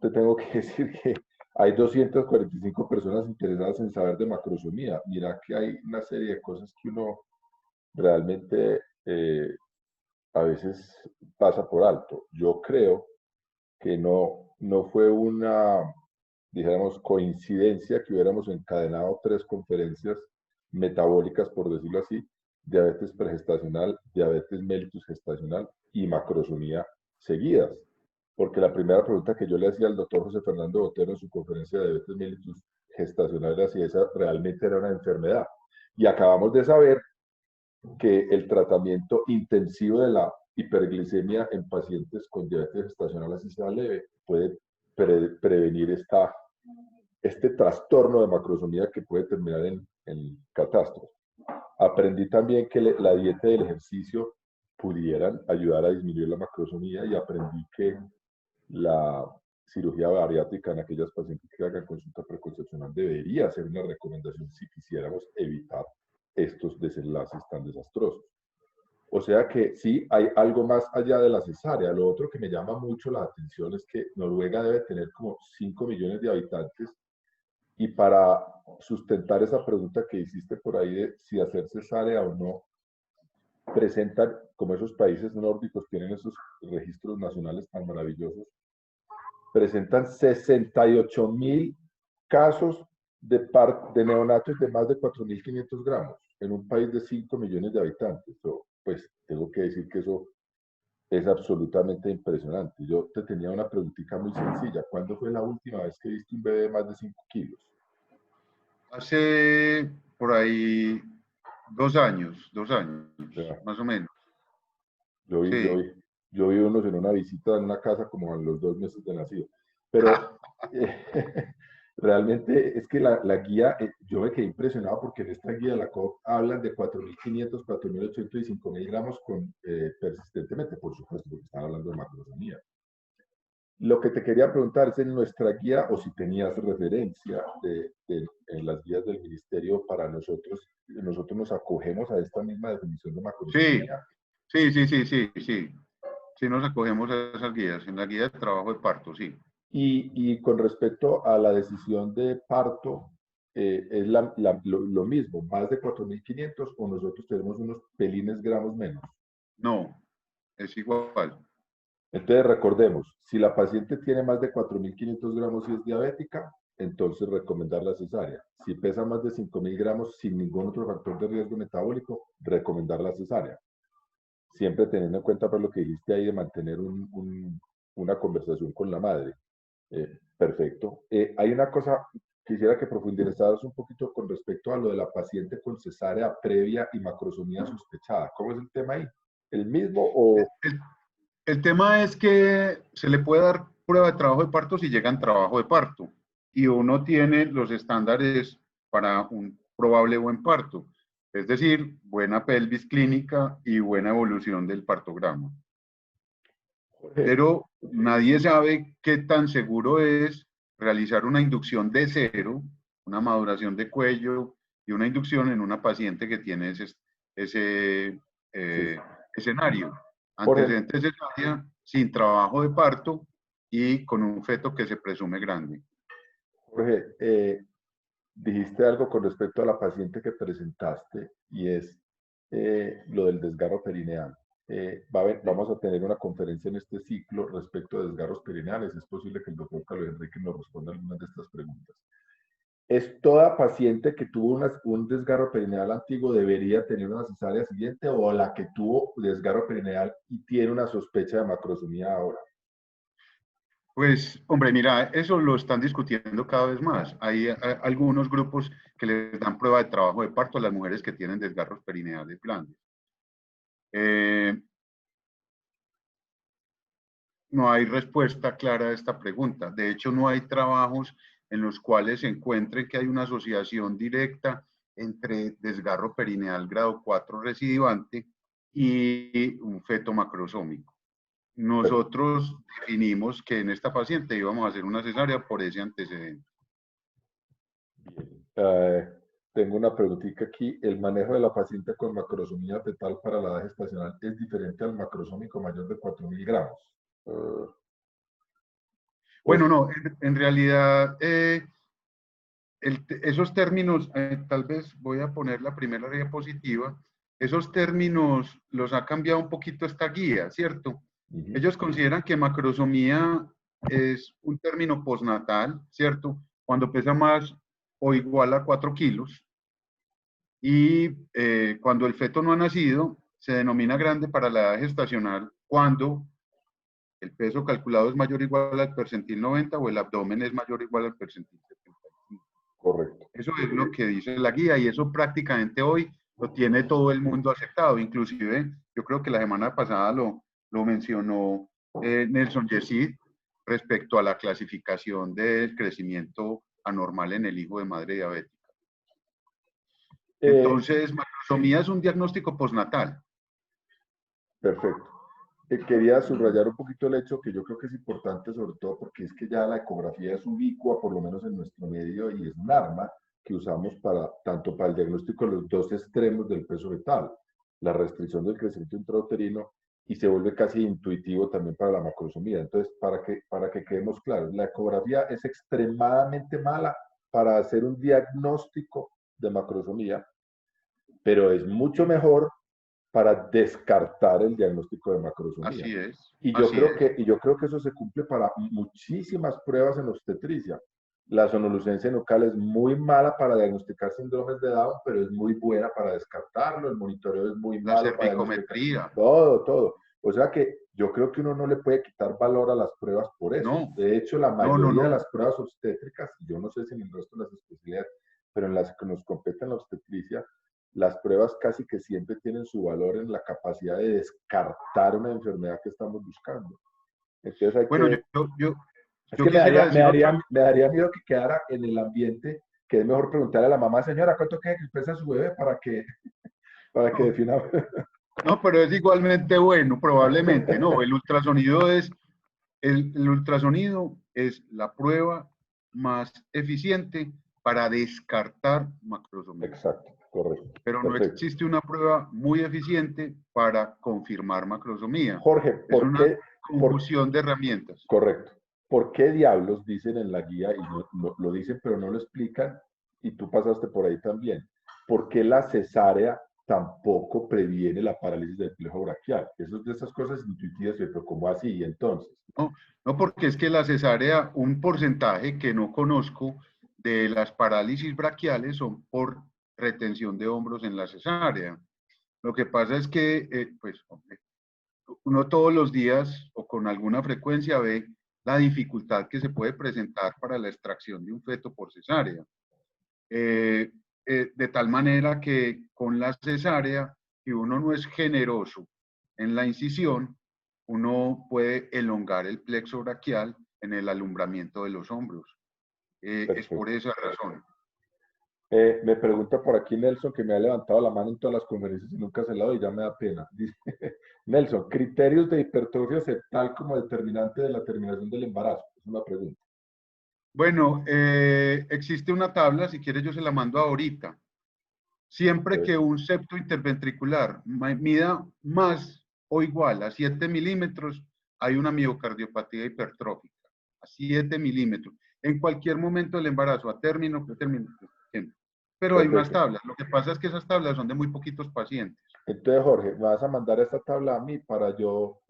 te tengo que decir que hay 245 personas interesadas en saber de macrosomía. Mira que hay una serie de cosas que uno realmente a veces pasa por alto. Yo creo que no fue una, dijéramos, coincidencia que hubiéramos encadenado 3 conferencias metabólicas, por decirlo así, diabetes pregestacional, diabetes mellitus gestacional y macrosomía seguidas. Porque la primera pregunta que yo le hacía al doctor José Fernando Botero en su conferencia de diabetes mellitus gestacional era si esa realmente era una enfermedad. Y acabamos de saber que el tratamiento intensivo de la hiperglicemia en pacientes con diabetes gestacional así sea leve puede prevenir este trastorno de macrosomía que puede terminar en catástrofe. Aprendí también que la dieta y el ejercicio pudieran ayudar a disminuir la macrosomía y aprendí que la cirugía bariátrica en aquellas pacientes que hagan consulta preconcepcional debería ser una recomendación si quisiéramos evitar estos desenlaces tan desastrosos. O sea que sí, hay algo más allá de la cesárea. Lo otro que me llama mucho la atención es que Noruega debe tener como 5 millones de habitantes y para sustentar esa pregunta que hiciste por ahí de si hacer cesárea o no, presentan, como esos países nórdicos tienen esos registros nacionales tan maravillosos, presentan 68.000 casos de neonatos de más de 4.500 gramos en un país de 5 millones de habitantes. Pues tengo que decir que eso es absolutamente impresionante. Yo te tenía una preguntita muy sencilla. ¿Cuándo fue la última vez que viste un bebé de más de 5 kilos? Hace por ahí 2 años, Ya. más o menos. Yo vi, Sí. yo vi unos en una visita en una casa como a los 2 meses de nacido. Pero realmente es que la guía, yo me quedé impresionado porque en esta guía de la COP hablan de 4.500, 4.800 y 5.000 gramos persistentemente, por supuesto, porque están hablando de macrosomía. Lo que te quería preguntar es en nuestra guía, o si tenías referencia en las guías del ministerio para nosotros nos acogemos a esta misma definición de macrosomía. Sí, nos acogemos a esas guías, en la guía de trabajo de parto, sí. Y con respecto a la decisión de parto, es lo mismo, más de 4.500 o nosotros tenemos unos pelines gramos menos. No, es igual. Entonces recordemos, si la paciente tiene más de 4.500 gramos y es diabética, entonces recomendar la cesárea. Si pesa más de 5.000 gramos sin ningún otro factor de riesgo metabólico, recomendar la cesárea. Siempre teniendo en cuenta por lo que dijiste ahí de mantener una conversación con la madre. Perfecto. Hay una cosa, quisiera que profundizaras un poquito con respecto a lo de la paciente con cesárea previa y macrosomía sospechada. ¿Cómo es el tema ahí? ¿El mismo o...? El tema es que se le puede dar prueba de trabajo de parto si llega en trabajo de parto y uno tiene los estándares para un probable buen parto, es decir, buena pelvis clínica y buena evolución del partograma. Pero nadie sabe qué tan seguro es realizar una inducción de cero, una maduración de cuello y una inducción en una paciente que tiene ese escenario. Antecedente de cesárea, sin trabajo de parto y con un feto que se presume grande. Jorge, dijiste algo con respecto a la paciente presentaste y es lo del desgarro perineal. Vamos a tener una conferencia en este ciclo respecto a desgarros perineales. Es posible que el doctor Carlos Enrique nos responda algunas de estas preguntas. ¿Es toda paciente que tuvo un desgarro perineal antiguo debería tener una cesárea siguiente o la que tuvo desgarro perineal y tiene una sospecha de macrosomía ahora? Pues, hombre, mira, eso lo están discutiendo cada vez más. Hay algunos grupos que les dan prueba de trabajo de parto a las mujeres que tienen desgarros perineales grandes. No hay respuesta clara a esta pregunta. De hecho, no hay trabajos en los cuales se encuentre que hay una asociación directa entre desgarro perineal grado 4 recidivante y un feto macrosómico. Nosotros definimos que en esta paciente íbamos a hacer una cesárea por ese antecedente. Bien. Tengo una preguntita aquí. ¿El manejo de la paciente con macrosomía fetal para la edad gestacional es diferente al macrosómico mayor de 4.000 gramos? Bueno, no, en realidad esos términos, tal vez voy a poner la primera diapositiva, esos términos los ha cambiado un poquito esta guía, ¿cierto? Ellos consideran que macrosomía es un término postnatal, ¿cierto? Cuando pesa más o igual a 4 kilos. Y cuando el feto no ha nacido, se denomina grande para la edad gestacional cuando el peso calculado es mayor o igual al percentil 90 o el abdomen es mayor o igual al percentil 75. Correcto. Eso es lo que dice la guía y eso prácticamente hoy lo tiene todo el mundo aceptado. Inclusive, yo creo que la semana pasada lo mencionó Nelson Yesid respecto a la clasificación del crecimiento anormal en el hijo de madre diabética. Entonces, macrosomía es un diagnóstico postnatal. Perfecto. Quería subrayar un poquito el hecho que yo creo que es importante, sobre todo porque es que ya la ecografía es ubicua, por lo menos en nuestro medio, y es un arma que usamos tanto para el diagnóstico de los dos extremos del peso fetal, la restricción del crecimiento intrauterino, y se vuelve casi intuitivo también para la macrosomía. Entonces, para que quedemos claros, la ecografía es extremadamente mala para hacer un diagnóstico de macrosomía, pero es mucho mejor para descartar el diagnóstico de macrosomía. Así es. Y yo creo que eso se cumple para muchísimas pruebas en obstetricia. La sonolucencia nucal es muy mala para diagnosticar síndromes de Down, pero es muy buena para descartarlo. El monitoreo es muy malo para cervicometría. Todo. O sea que yo creo que uno no le puede quitar valor a las pruebas por eso. No. De hecho, la mayoría de las pruebas obstétricas, yo no sé si en el resto de las especialidades, pero en las que nos competen la obstetricia, las pruebas casi que siempre tienen su valor en la capacidad de descartar una enfermedad que estamos buscando. Entonces hay bueno, me daría miedo que quedara en el ambiente, que es mejor preguntarle a la mamá, señora, ¿cuánto cree que pesa su bebé para que defina? No, pero es igualmente bueno, probablemente, ¿no? El ultrasonido es la prueba más eficiente para descartar macrosomía. Exacto, correcto. Pero no existe una prueba muy eficiente para confirmar macrosomía. Jorge, es una confusión de herramientas. Correcto. ¿Por qué diablos dicen en la guía, y lo dicen pero no lo explican, y tú pasaste por ahí también, por qué la cesárea tampoco previene la parálisis del plejo braquial? Eso es de esas cosas intuitivas, pero ¿cómo así? Y entonces. No, porque es que la cesárea, un porcentaje que no conozco de las parálisis braquiales son por retención de hombros en la cesárea. Lo que pasa es que, pues, uno todos los días o con alguna frecuencia ve la dificultad que se puede presentar para la extracción de un feto por cesárea. De tal manera que con la cesárea, si uno no es generoso en la incisión, uno puede elongar el plexo braquial en el alumbramiento de los hombros. Es por esa razón. Me pregunta por aquí Nelson, que me ha levantado la mano en todas las conferencias y nunca se la doy, ya me da pena. Dice, Nelson, criterios de hipertrofia septal como determinante de la terminación del embarazo. Es una pregunta. Bueno, existe una tabla, si quieres yo se la mando ahorita, Siempre Ok. que un septo interventricular mida más o igual a 7 milímetros, hay una miocardiopatía hipertrófica, a 7 milímetros. En cualquier momento del embarazo, a término, pero hay unas Perfecto. tablas. Lo que pasa es que esas tablas son de muy poquitos pacientes. Entonces, Jorge, me vas a mandar esta tabla a mí para yo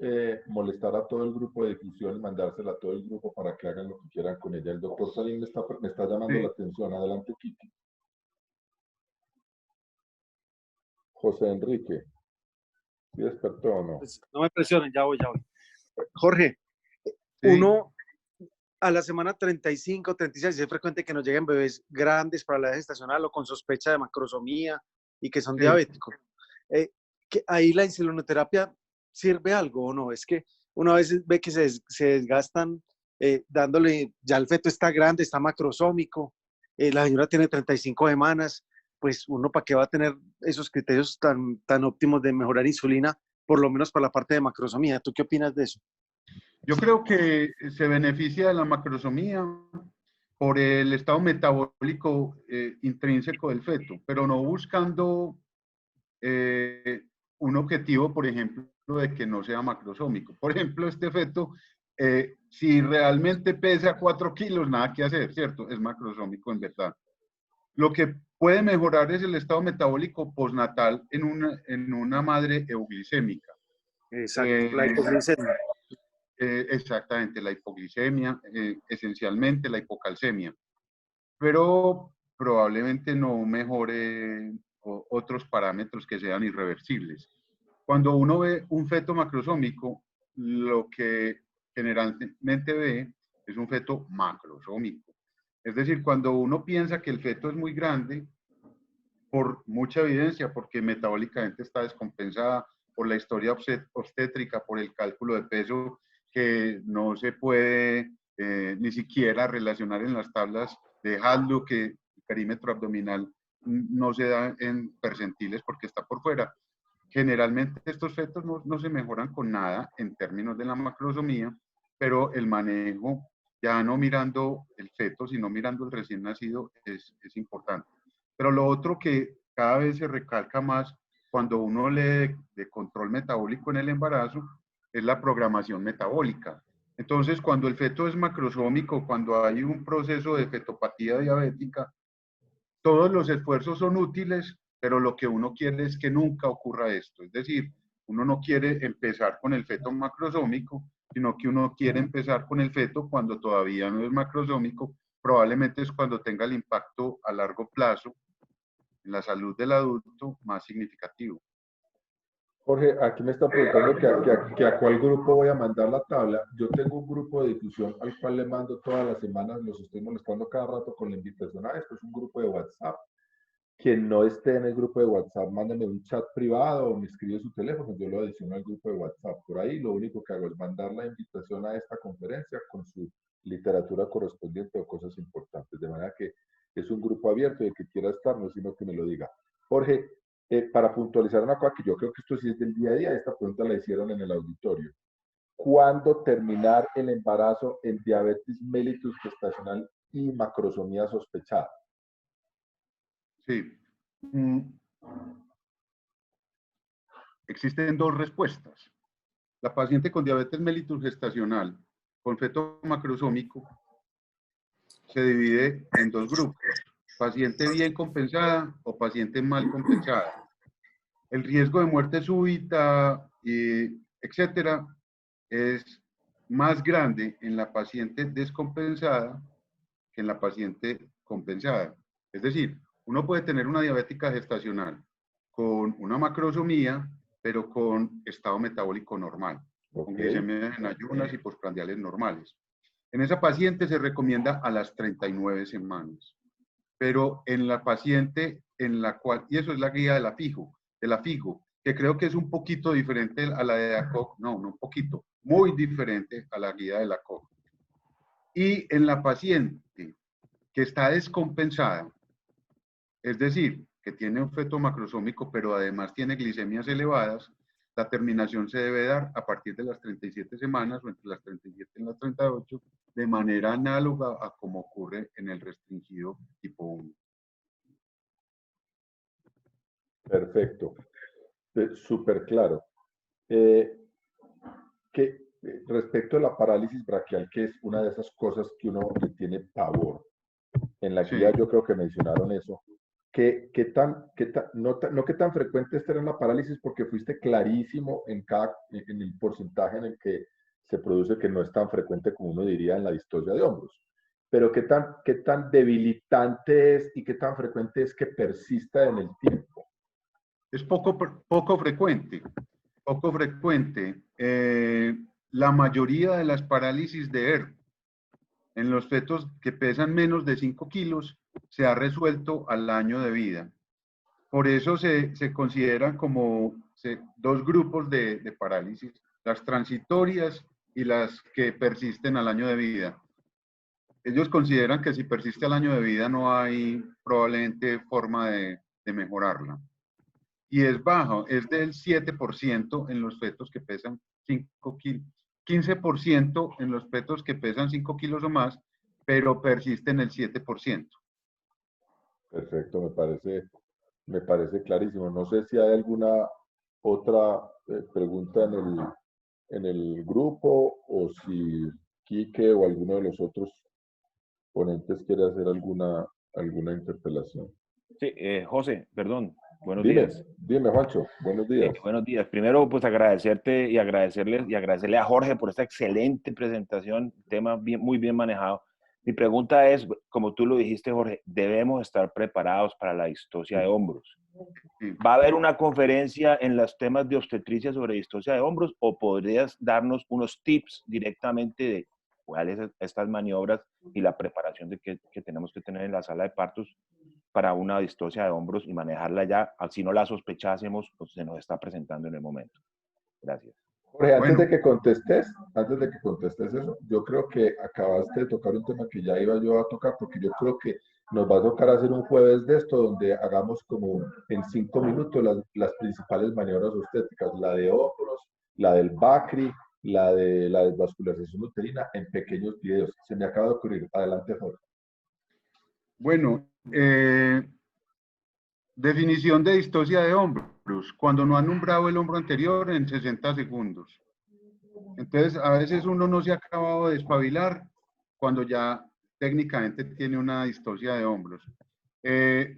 molestar a todo el grupo de difusión y mandársela a todo el grupo para que hagan lo que quieran con ella. El doctor Salim me está llamando la Sí, atención. Adelante, Kiki. José Enrique, ¿sí despertó o no? Pues, no me presionen, ya voy, ya voy. Jorge, sí, uno a la semana 35, 36, es frecuente que nos lleguen bebés grandes para la edad gestacional o con sospecha de macrosomía y que son sí. diabéticos. Que ahí la insulinoterapia sirve algo o no. Es que uno a veces ve que se desgastan dándole, ya el feto está grande, está macrosómico, la señora tiene 35 semanas, pues uno para qué va a tener esos criterios tan óptimos de mejorar insulina, por lo menos para la parte de macrosomía. ¿Tú qué opinas de eso? Yo creo que se beneficia de la macrosomía por el estado metabólico intrínseco del feto, pero no buscando eh, un objetivo, por ejemplo, de que no sea macrosómico. Por ejemplo, este feto, si realmente pesa 4 kilos, nada que hacer, ¿cierto? Es macrosómico en verdad. Lo que puede mejorar es el estado metabólico postnatal en una madre euglicémica. Exacto, Eh, la hipoglicemia. Exactamente, la hipoglicemia, esencialmente la hipocalcemia, pero probablemente no mejore otros parámetros que sean irreversibles. Cuando uno ve un feto macrosómico, lo que generalmente ve es un feto macrosómico. Es decir, cuando uno piensa que el feto es muy grande, por mucha evidencia, porque metabólicamente está descompensada, por la historia obstétrica, por el cálculo de peso que no se puede ni siquiera relacionar en las tablas de Hadlow, que el perímetro abdominal no se da en percentiles porque está por fuera. Generalmente estos fetos no se mejoran con nada en términos de la macrosomía, pero el manejo, ya no mirando el feto, sino mirando el recién nacido, es importante. Pero lo otro que cada vez se recalca más cuando uno lee de control metabólico en el embarazo es la programación metabólica. Entonces, cuando el feto es macrosómico, cuando hay un proceso de fetopatía diabética, todos los esfuerzos son útiles, pero lo que uno quiere es que nunca ocurra esto. Es decir, uno no quiere empezar con el feto macrosómico, sino que uno quiere empezar con el feto cuando todavía no es macrosómico. Probablemente es cuando tenga el impacto a largo plazo en la salud del adulto más significativo. Jorge, aquí me está preguntando que a cuál grupo voy a mandar la tabla. Yo tengo un grupo de difusión al cual le mando todas las semanas, los estoy molestando cada rato con la invitación a esto. Es un grupo de WhatsApp. Quien no esté en el grupo de WhatsApp, mándame un chat privado o me escribe su teléfono, yo lo adiciono al grupo de WhatsApp. Por ahí lo único que hago es mandar la invitación a esta conferencia con su literatura correspondiente o cosas importantes. De manera que es un grupo abierto y el que quiera estar, no sino que me lo diga. Jorge, para puntualizar una cosa que yo creo que esto sí es del día a día, esta pregunta la hicieron en el auditorio. ¿Cuándo terminar el embarazo en diabetes mellitus gestacional y macrosomía sospechada? Sí. Existen dos respuestas. La paciente con diabetes mellitus gestacional con feto macrosómico se divide en dos grupos, paciente bien compensada o paciente mal compensada. El riesgo de muerte súbita, etcétera, es más grande en la paciente descompensada que en la paciente compensada. Es decir, uno puede tener una diabética gestacional con una macrosomía, pero con estado metabólico normal, con glicemia en ayunas y postprandiales normales. En esa paciente se recomienda a las 39 semanas, pero en la paciente en la cual, y eso es la guía de la FIGO, que creo que es un poquito diferente a la de ACOG, no un poquito, muy diferente a la guía de la ACOG. Y en la paciente que está descompensada, es decir, que tiene un feto macrosómico, pero además tiene glicemias elevadas, la terminación se debe dar a partir de las 37 semanas o entre las 37 y las 38, de manera análoga a como ocurre en el restringido tipo 1. Perfecto. Súper claro. Respecto a la parálisis braquial, que es una de esas cosas que uno le tiene pavor. En la guía Sí. yo creo que mencionaron eso. No qué tan frecuente esta era la parálisis, porque fuiste clarísimo en el porcentaje en el que se produce, que no es tan frecuente como uno diría en la distosia de hombros. Pero qué tan debilitante es y qué tan frecuente es que persista en el tiempo. Es poco frecuente, poco frecuente. La mayoría de las parálisis de ERP en los fetos que pesan menos de 5 kilos se ha resuelto al año de vida. Por eso se consideran como dos grupos de parálisis, las transitorias y las que persisten al año de vida. Ellos consideran que si persiste al año de vida no hay probablemente forma de mejorarla. Y es bajo, es del 7% en los fetos que pesan 5 kilos, 15% en los fetos que pesan 5 kilos o más, pero persiste en el 7%. Perfecto, me parece clarísimo. No sé si hay alguna otra pregunta en el grupo, o si Quique o alguno de los otros ponentes quiere hacer alguna interpelación. Sí, José, perdón, buenos Dime, días. dime, Juancho, buenos días. Buenos días. Primero, pues agradecerte y agradecerle a Jorge por esta excelente presentación, tema muy bien manejado. Mi pregunta es, como tú lo dijiste, Jorge, ¿debemos estar preparados para la distosia de hombros? Sí. ¿Va a haber una conferencia en los temas de obstetricia sobre distosia de hombros, o podrías darnos unos tips directamente de cuáles son estas maniobras y la preparación que tenemos que tener en la sala de partos para una distosia de hombros y manejarla ya, si no la sospechásemos, pues se nos está presentando en el momento? Gracias. Jorge, antes Bueno, de que contestes eso, yo creo que acabaste de tocar un tema que ya iba yo a tocar, porque yo creo que nos va a tocar hacer un jueves de esto, donde hagamos como en 5 minutos las principales maniobras obstétricas, la de hombros, la del Bacri, la de la desvascularización uterina, en pequeños videos. Se me acaba de ocurrir. Adelante, Jorge. bueno, definición de distosia de hombros, cuando no han nombrado el hombro anterior en 60 segundos. Entonces, a veces uno no se ha acabado de despabilar cuando ya técnicamente tiene una distosia de hombros.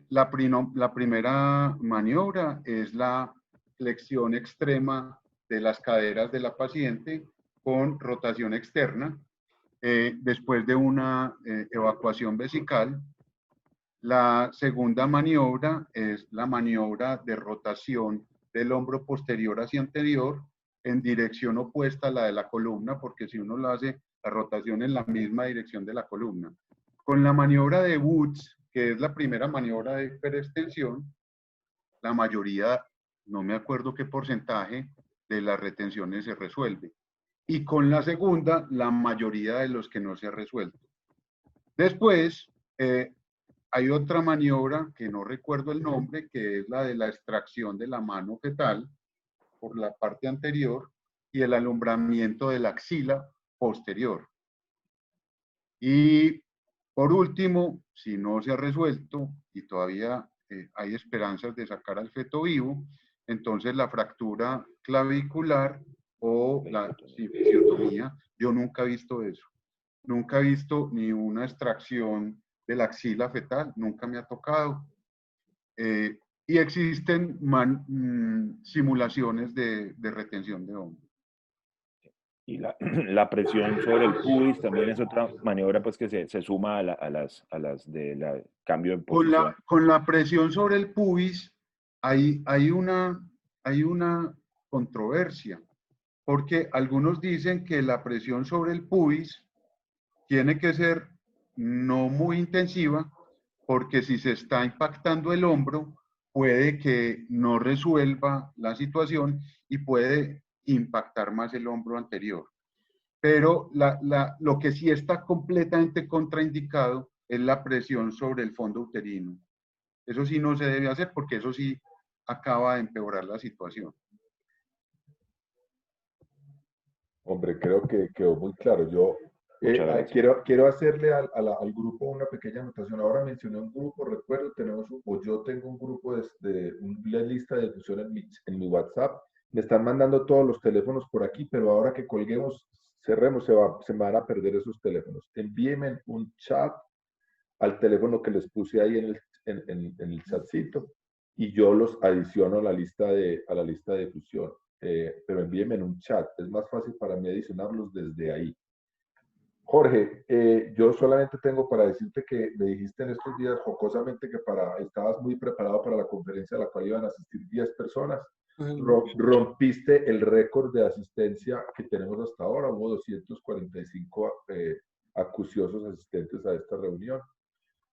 La primera maniobra es la flexión extrema de las caderas de la paciente con rotación externa, después de una evacuación vesical. La segunda maniobra es la maniobra de rotación del hombro posterior hacia anterior en dirección opuesta a la de la columna, porque si uno lo hace, la rotación en la misma dirección de la columna. Con la maniobra de Woods, que es la primera maniobra de hiperextensión, la mayoría, no me acuerdo qué porcentaje de las retenciones se resuelve. Y con la segunda, la mayoría de los que no se ha resuelto. Después, hay otra maniobra que no recuerdo el nombre, que es la de la extracción de la mano fetal por la parte anterior y el alumbramiento de la axila posterior. Y por último, si no se ha resuelto y todavía hay esperanzas de sacar al feto vivo, entonces la fractura clavicular o la episiotomía. Yo nunca he visto eso. Nunca he visto ni una extracción de la axila fetal, nunca me ha tocado. Y existen simulaciones de retención de hombro. Y la presión sobre el pubis también es otra maniobra, pues, que se suma a las de la cambio de posición. Con la presión sobre el pubis hay una controversia, porque algunos dicen que la presión sobre el pubis tiene que ser no muy intensiva, porque si se está impactando el hombro, puede que no resuelva la situación y puede impactar más el hombro anterior. Pero lo que sí está completamente contraindicado es la presión sobre el fondo uterino. Eso sí no se debe hacer, porque eso sí acaba de empeorar la situación. Hombre, creo que quedó muy claro. Yo Muchas gracias. Quiero hacerle al grupo una pequeña anotación. Ahora mencioné un grupo, recuerdo, yo tengo un grupo una lista de difusión en mi WhatsApp. Me están mandando todos los teléfonos por aquí, pero ahora que colguemos, cerremos, se me van a perder esos teléfonos. Envíenme un chat al teléfono que les puse ahí en el chatcito y yo los adiciono a la lista de difusión. Pero envíenme en un chat. Es más fácil para mí adicionarlos desde ahí. Jorge, yo solamente tengo para decirte que me dijiste en estos días jocosamente que estabas muy preparado para la conferencia a la cual iban a asistir 10 personas. Rompiste el récord de asistencia que tenemos hasta ahora. Hubo 245 acuciosos asistentes a esta reunión.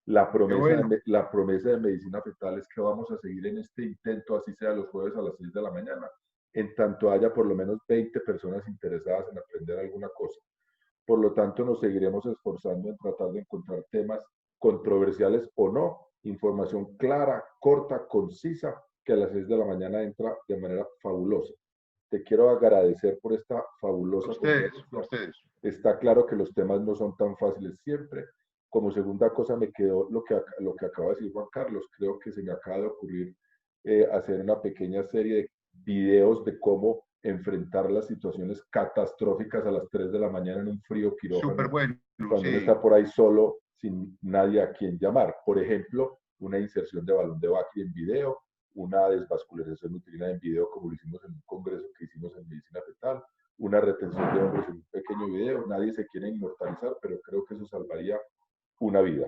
La promesa de medicina fetal es que vamos a seguir en este intento, así sea los jueves a las 6 de la mañana, en tanto haya por lo menos 20 personas interesadas en aprender alguna cosa. Por lo tanto, nos seguiremos esforzando en tratar de encontrar temas controversiales o no, información clara, corta, concisa, que a las 6 de la mañana entra de manera fabulosa. Te quiero agradecer por esta fabulosa conversación. Ustedes. Está claro que los temas no son tan fáciles siempre. Como segunda cosa me quedó lo que acaba de decir Juan Carlos. Creo que se me acaba de ocurrir hacer una pequeña serie de videos de cómo enfrentar las situaciones catastróficas a las 3 de la mañana en un frío quirófano. Súper bueno. Cuando uno está por ahí solo, sin nadie a quien llamar. Por ejemplo, una inserción de balón de Bacri en video, una desvascularización uterina en video, como lo hicimos en un congreso que hicimos en medicina fetal, una retención de hombros en un pequeño video. Nadie se quiere inmortalizar, pero creo que eso salvaría una vida.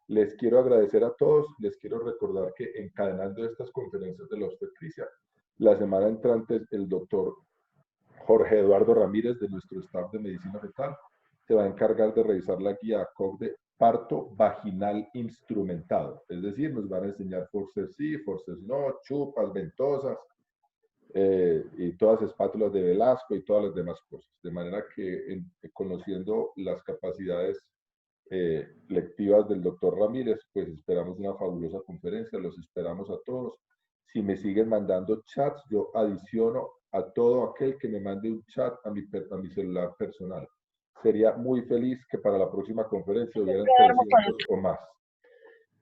Les quiero agradecer a todos. Les quiero recordar que encadenando estas conferencias de la obstetricia, la semana entrante el doctor Jorge Eduardo Ramírez, de nuestro staff de medicina fetal, se va a encargar de revisar la guía ACOG de parto vaginal instrumentado. Es decir, nos van a enseñar forceps sí, forceps no, chupas, ventosas, y todas las espátulas de Velasco y todas las demás cosas. De manera que conociendo las capacidades lectivas del doctor Ramírez, pues esperamos una fabulosa conferencia. Los esperamos a todos. Si me siguen mandando chats, yo adiciono a todo aquel que me mande un chat a mi celular personal. Sería muy feliz que para la próxima conferencia hubieran 300 o más.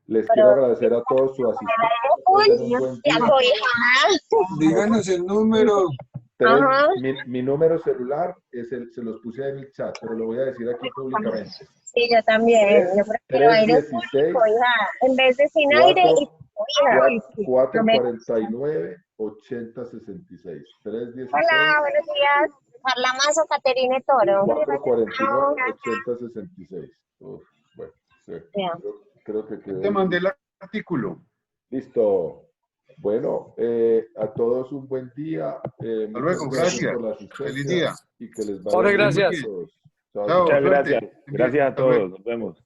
Les quiero agradecer a todos su asistencia. Díganos el número. Mi número celular se los puse en el chat, pero lo voy a decir aquí públicamente. Sí, yo también. Yo prefiero aire público, en vez de sin aire y 449-8066. 316. Hola, buenos días. Carla Mazo, Caterine Toro. 449-8066. Bueno, sí. Creo que quedó. Te mandé el artículo. Listo. Bueno, a todos un buen día. Hasta luego, gracias. Feliz día. Y que les vaya Jorge, gracias. bien a todos. Chao. Muchas gracias. Gracias a todos. Nos vemos.